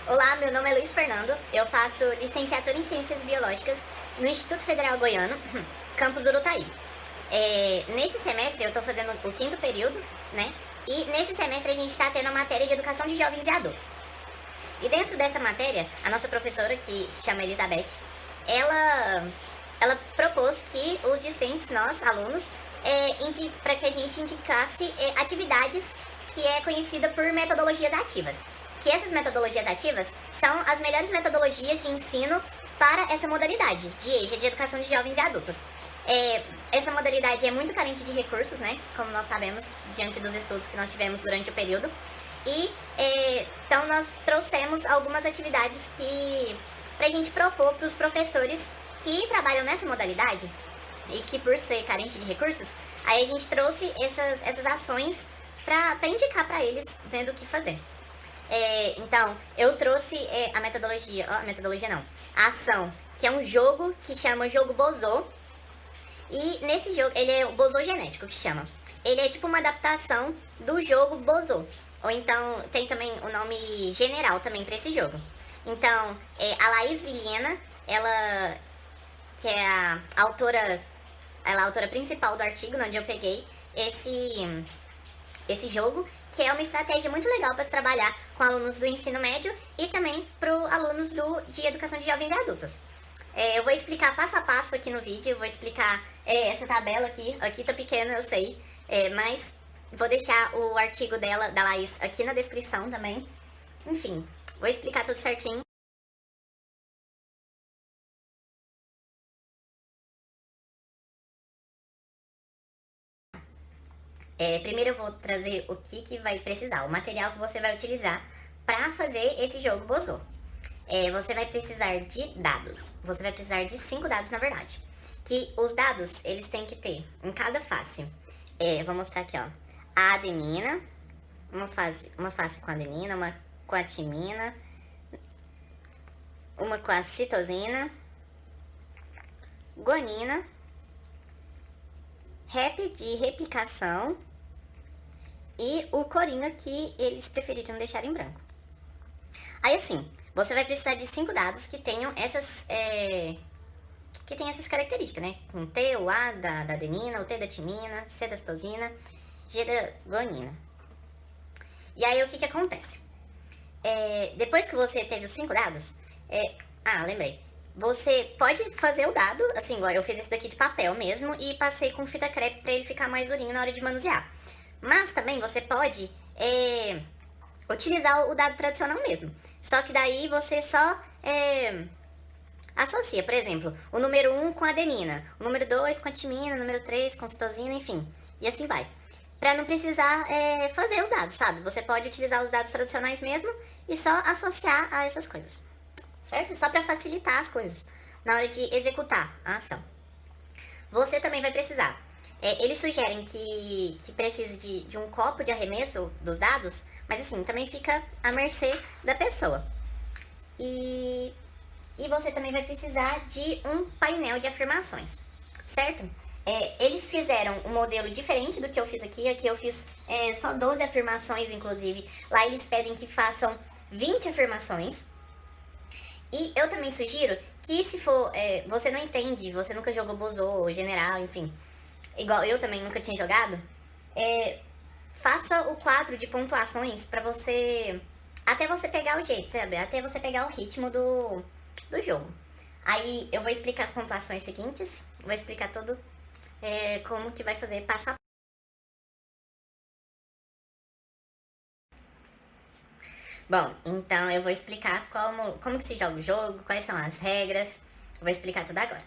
Olá, meu nome é Luiz Fernando, eu faço licenciatura em Ciências Biológicas no Instituto Federal Goiano, campus Urutaí. Nesse semestre eu estou fazendo o 5º período, né? E nesse semestre a gente está tendo a matéria de Educação de Jovens e Adultos. E dentro dessa matéria, a nossa professora, que chama Elizabeth, ela propôs que os discentes, nós, alunos, para que a gente indicasse atividades que é conhecida por metodologias ativas. Que essas metodologias ativas são as melhores metodologias de ensino para essa modalidade de EJA, de Educação de Jovens e Adultos. Essa modalidade é muito carente de recursos, né? Como nós sabemos, diante dos estudos que nós tivemos durante o período. E então nós trouxemos algumas atividades para a gente propor para os professores que trabalham nessa modalidade e que por ser carente de recursos, aí a gente trouxe essas ações para indicar para eles dentro do que fazer. Então, eu trouxe a ação, que é um jogo que chama Jogo Bozô. E nesse jogo, ele é o Bozô Genético que chama. Ele é tipo uma adaptação do jogo Bozô. Ou então, tem também o nome general também para esse jogo. Então, a Laís Vilhena, ela que é ela é a autora principal do artigo, onde eu peguei esse jogo, que é uma estratégia muito legal para se trabalhar com alunos do ensino médio e também para alunos de Educação de Jovens e Adultos. Eu vou explicar passo a passo aqui no vídeo, eu vou explicar essa tabela aqui tá pequena, eu sei, mas vou deixar o artigo da Laís aqui na descrição também. Enfim, vou explicar tudo certinho. Primeiro eu vou trazer o que vai precisar, o material que você vai utilizar para fazer esse jogo Bozô. Você vai precisar de dados, você vai precisar de 5 dados na verdade. Que os dados, eles têm que ter em cada face, vou mostrar aqui ó, a adenina, uma face com adenina, uma com a timina, uma com a citosina, guanina, rep de replicação, e o corina, que eles preferiram deixar em branco. Aí assim, você vai precisar de 5 dados que tenham essas características, né? Com T, o A da adenina, o T da timina, C da citosina, G da guanina. E aí o que acontece? Depois que você teve os 5 dados, lembrei. Você pode fazer o dado, assim, igual eu fiz esse daqui de papel mesmo e passei com fita crepe para ele ficar mais durinho na hora de manusear. Mas também você pode utilizar o dado tradicional mesmo. Só que daí você só associa, por exemplo, o número 1 com a adenina, o número 2 com a timina, o número 3 com a citosina, enfim. E assim vai. Pra não precisar fazer os dados, sabe? Você pode utilizar os dados tradicionais mesmo e só associar a essas coisas. Certo? Só pra facilitar as coisas na hora de executar a ação. Você também vai precisar. Eles sugerem que precise de um copo de arremesso dos dados, mas assim, também fica à mercê da pessoa. E você também vai precisar de um painel de afirmações, certo? Eles fizeram um modelo diferente do que eu fiz aqui. Aqui eu fiz só 12 afirmações, inclusive. Lá eles pedem que façam 20 afirmações. E eu também sugiro que se for, você não entende, você nunca jogou Bozô ou General, enfim, igual eu também nunca tinha jogado, faça o quadro de pontuações pra você, até você pegar o jeito, sabe? Até você pegar o ritmo do jogo. Aí eu vou explicar as pontuações seguintes, vou explicar tudo como que vai fazer passo a passo. Bom, então eu vou explicar como que se joga o jogo, quais são as regras, vou explicar tudo agora.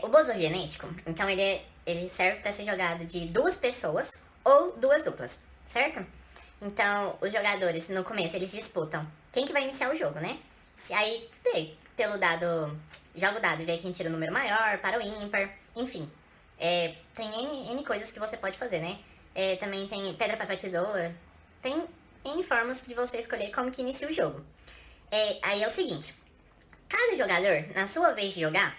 O Bozô genético, então ele serve para ser jogado de 2 pessoas ou 2 duplas, certo? Então, os jogadores, no começo, eles disputam quem que vai iniciar o jogo, né? Aí, pelo dado, joga o dado e vê quem tira o número maior, para o ímpar, enfim. Tem N coisas que você pode fazer, né? Também tem pedra, papel, tesoura, tem N formas de você escolher como que inicia o jogo. Aí é o seguinte, cada jogador, na sua vez de jogar,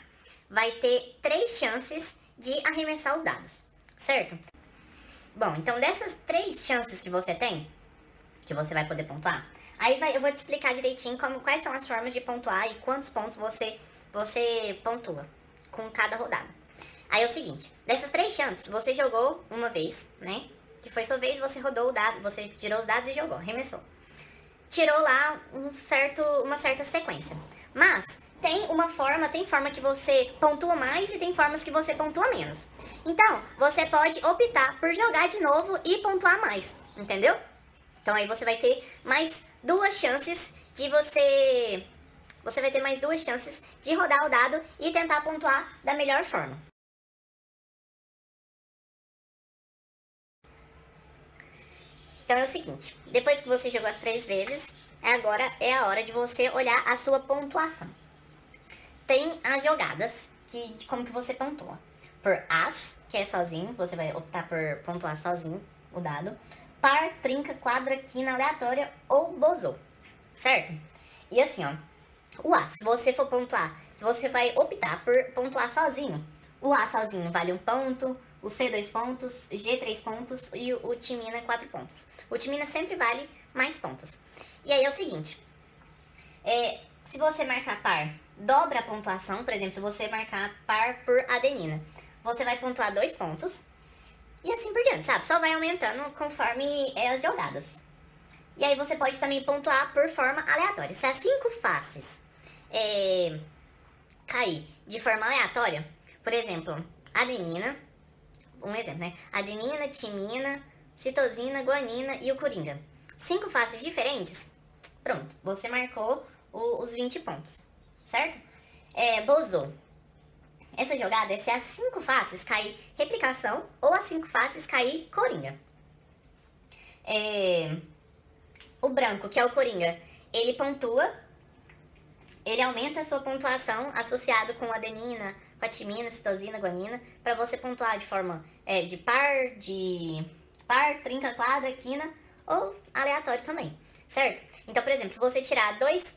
vai ter 3 chances de arremessar os dados, certo? Bom, então dessas 3 chances que você tem, que você vai poder pontuar, Aí eu vou te explicar direitinho quais são as formas de pontuar e quantos pontos você pontua com cada rodada. Aí é o seguinte, dessas 3 chances, você jogou uma vez, né? Que foi sua vez, você rodou o dado, você tirou os dados e jogou, arremessou. Tirou lá uma certa sequência. Mas tem forma que você pontua mais e tem formas que você pontua menos. Então, você pode optar por jogar de novo e pontuar mais, entendeu? Então aí você vai ter mais 2 chances de Você vai ter mais 2 chances de rodar o dado e tentar pontuar da melhor forma. Então é o seguinte, depois que você jogou as 3 vezes, agora é a hora de você olhar a sua pontuação. Tem as jogadas de como que você pontua. Por as, que é sozinho, você vai optar por pontuar sozinho o dado. Par, trinca, quadra, quina, aleatória ou bozô, certo? E assim, ó, o A, se você for pontuar, se você vai optar por pontuar sozinho, o A sozinho vale 1 ponto, o C 2 pontos, G 3 pontos e o Timina 4 pontos. O Timina sempre vale mais pontos. E aí é o seguinte, se você marcar par, dobra a pontuação, por exemplo, se você marcar par por adenina, você vai pontuar 2 pontos e assim por diante, sabe? Só vai aumentando conforme as jogadas. E aí você pode também pontuar por forma aleatória. Se as 5 faces cair de forma aleatória, por exemplo, adenina, um exemplo, né? Adenina, timina, citosina, guanina e o coringa. 5 faces diferentes, pronto, você marcou os 20 pontos, certo? Bozô. Essa jogada é se as 5 faces cair replicação ou as 5 faces cair coringa. O branco, que é o coringa, ele pontua, ele aumenta a sua pontuação associado com adenina, com a timina, citosina, guanina, para você pontuar de forma de par, trinca, quadra, quina ou aleatório também, certo? Então, por exemplo, se você tirar 2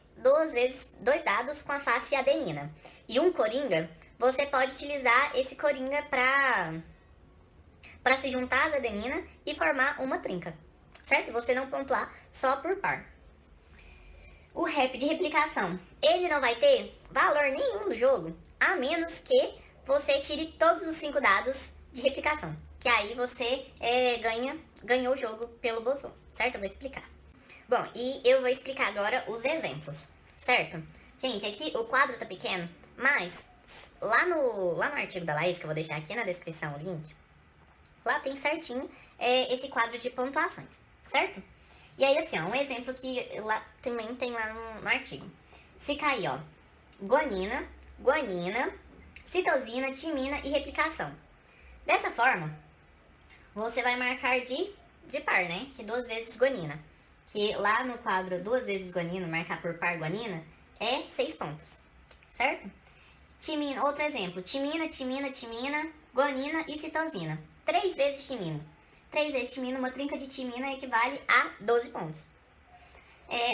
dados com a face adenina e um coringa, você pode utilizar esse coringa para se juntar às adenina e formar uma trinca, certo? Você não pontuar só por par. O rep de replicação, ele não vai ter valor nenhum no jogo, a menos que você tire todos os 5 dados de replicação, que aí você ganhou o jogo pelo bozô, certo? Eu vou explicar. Bom, e eu vou explicar agora os exemplos, certo? Gente, aqui o quadro tá pequeno, mas lá no artigo da Laís, que eu vou deixar aqui na descrição o link, lá tem certinho esse quadro de pontuações, certo? E aí, assim, ó, um exemplo que lá também tem lá no artigo. Se cair, ó, guanina, citosina, timina e replicação. Dessa forma, você vai marcar de par, né? Que 2 vezes guanina. Que lá no quadro 2 vezes guanina, marcar por par guanina, é 6 pontos, certo? Timina, outro exemplo, timina, guanina e citosina. 3 vezes timina. 3 vezes timina, uma trinca de timina equivale a 12 pontos.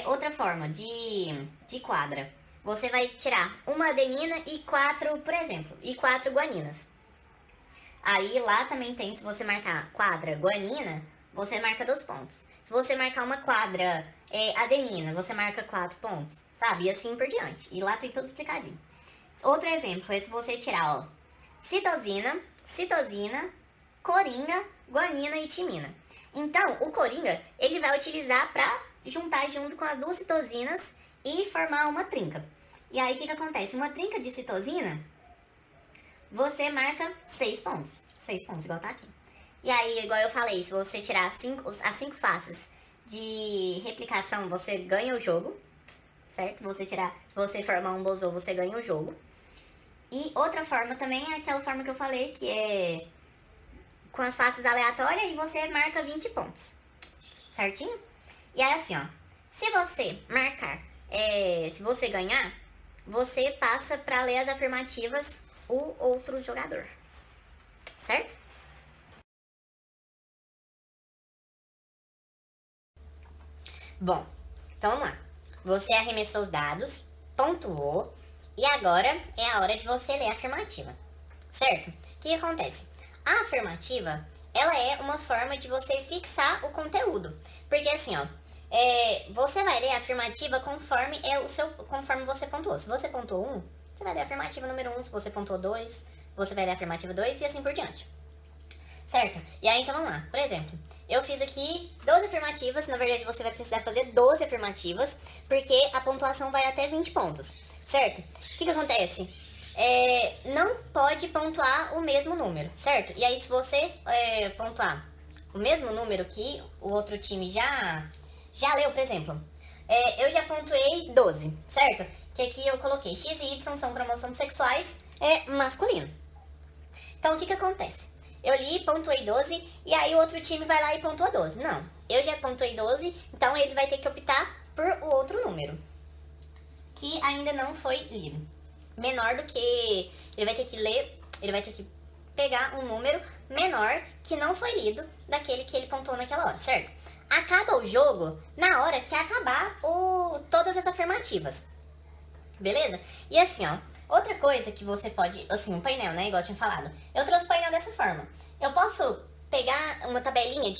Outra forma de quadra. Você vai tirar uma adenina e 4, por exemplo, e 4 guaninas. Aí lá também tem, se você marcar quadra guanina, você marca 2 pontos. Se você marcar uma quadra adenina, você marca 4 pontos, sabe? E assim por diante. E lá tem tudo explicadinho. Outro exemplo é se você tirar, ó, citosina, coringa, guanina e timina. Então, o coringa, ele vai utilizar para juntar junto com as 2 citosinas e formar uma trinca. E aí, o que acontece? Uma trinca de citosina, você marca 6 pontos. 6 pontos, igual tá aqui. E aí, igual eu falei, se você tirar as 5 faces de replicação, você ganha o jogo, certo? Se você formar um bozô, você ganha o jogo. E outra forma também é aquela forma que eu falei, que é com as faces aleatórias e você marca 20 pontos, certinho? E aí assim, ó, se você marcar, se você ganhar, você passa para ler as afirmativas o outro jogador, certo? Bom, então vamos lá. Você arremessou os dados, pontuou, e agora é a hora de você ler a afirmativa, certo? O que acontece? A afirmativa, ela é uma forma de você fixar o conteúdo. Porque assim, ó, você vai ler a afirmativa conforme conforme você pontuou. Se você pontuou 1, você vai ler a afirmativa número 1. Se você pontuou 2, você vai ler a afirmativa 2 e assim por diante. Certo? E aí, então vamos lá. Por exemplo, eu fiz aqui 12 afirmativas. Na verdade, você vai precisar fazer 12 afirmativas, porque a pontuação vai até 20 pontos. Certo? O que acontece? Não pode pontuar o mesmo número, certo? E aí, se você pontuar o mesmo número que o outro time já leu, por exemplo, eu já pontuei 12, certo? Que aqui eu coloquei X e Y são cromossomos sexuais masculino. Então, o que acontece? Eu li, pontuei 12, e aí o outro time vai lá e pontua 12. Não, eu já pontuei 12, então ele vai ter que optar por o outro número, que ainda não foi lido. Menor do que... Ele vai ter que ler, ele vai ter que pegar um número menor que não foi lido daquele que ele pontuou naquela hora, certo? Acaba o jogo na hora que acabar todas as afirmativas. Beleza? E assim, ó, outra coisa que você pode... Assim, um painel, né? Igual eu tinha falado. Eu trouxe o painel dessa forma. Eu posso pegar uma tabelinha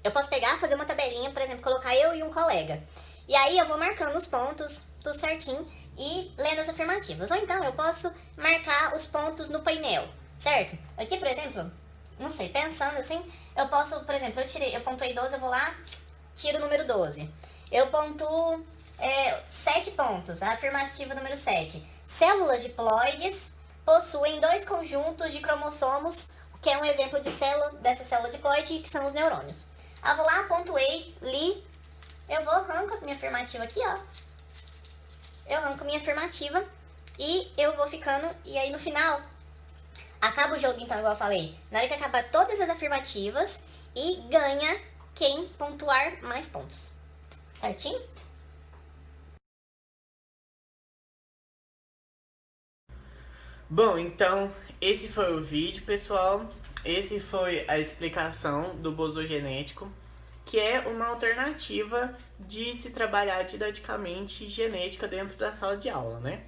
eu posso pegar, fazer uma tabelinha, por exemplo, colocar eu e um colega. E aí eu vou marcando os pontos, tudo certinho, e lendo as afirmativas. Ou então eu posso marcar os pontos no painel, certo? Aqui, por exemplo, não sei, pensando assim, eu posso, por exemplo, eu pontuei 12, eu vou lá, tiro o número 12. Eu pontuo 7 pontos, a afirmativa número 7. Células diploides possuem 2 conjuntos de cromossomos, que é um exemplo dessa célula diploide, que são os neurônios. Eu vou lá, pontuei, li, eu vou, arranco a minha afirmativa aqui, ó. Eu arranco a minha afirmativa e eu vou ficando, e aí no final, acaba o jogo então, igual eu falei, na hora que acabar todas as afirmativas e ganha quem pontuar mais pontos. Certinho? Bom, então esse foi o vídeo, pessoal. Esse foi a explicação do bosogenético, que é uma alternativa de se trabalhar didaticamente genética dentro da sala de aula, né?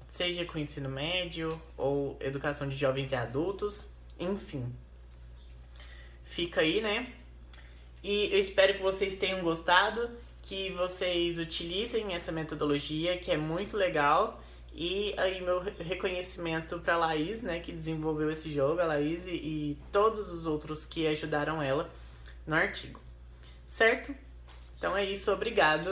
Seja com ensino médio ou educação de jovens e adultos, enfim. Fica aí, né? E eu espero que vocês tenham gostado, que vocês utilizem essa metodologia, que é muito legal. E aí meu reconhecimento para a Laís, né, que desenvolveu esse jogo, a Laís e todos os outros que ajudaram ela no artigo. Certo? Então é isso, obrigado.